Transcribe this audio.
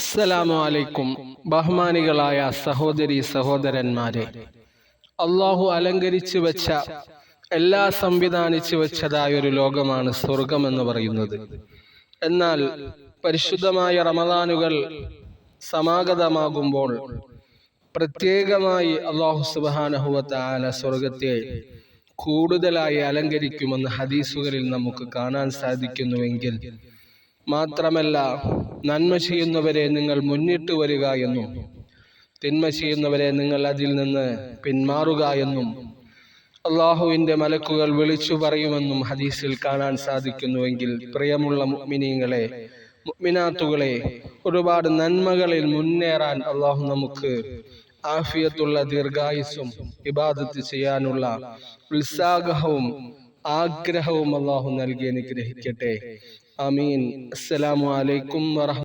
അസ്സലാമു അലൈക്കും. ബഹുമാനികളായ സഹോദരി സഹോദരന്മാരെ, അള്ളാഹു അലങ്കരിച്ചു വെച്ച, എല്ലാ സംവിധാനിച്ചു വെച്ചതായ ഒരു ലോകമാണ് സ്വർഗം എന്ന് പറയുന്നത്. എന്നാൽ പരിശുദ്ധമായ റമദാനുകൾ സമാഗതമാകുമ്പോൾ പ്രത്യേകമായി അള്ളാഹു സുബ്ഹാനഹു വ തആല സ്വർഗത്തെ കൂടുതലായി അലങ്കരിക്കുമെന്ന് ഹദീസുകളിൽ നമുക്ക് കാണാൻ സാധിക്കുന്നുവെങ്കിൽ, മാത്രമല്ല നന്മ ചെയ്യുന്നവരെ നിങ്ങൾ മുന്നിട്ട് വരിക എന്നും തിന്മ ചെയ്യുന്നവരെ നിങ്ങൾ അതിൽ നിന്ന് പിന്മാറുക എന്നും അള്ളാഹുവിൻ്റെ മലക്കുകൾ വിളിച്ചു പറയുമെന്നും ഹദീസിൽ കാണാൻ സാധിക്കുന്നുവെങ്കിൽ, പ്രിയമുള്ള മുഅ്മിനീങ്ങളെ, മുഅ്മിനാത്തുകളെ, ഒരുപാട് നന്മകളിൽ മുന്നേറാൻ അള്ളാഹു നമുക്ക് ആഫിയത്തുള്ള ദീർഘായുസ്സും ഇബാദത്ത് ചെയ്യാനുള്ള ഉത്സാഹവും ആഗ്രഹവും അള്ളാഹു നൽകി അനുഗ്രഹിക്കട്ടെ. ആമീൻ. അസ്സലാമു അലൈക്കും വറഹ്മത്തുള്ളാഹി.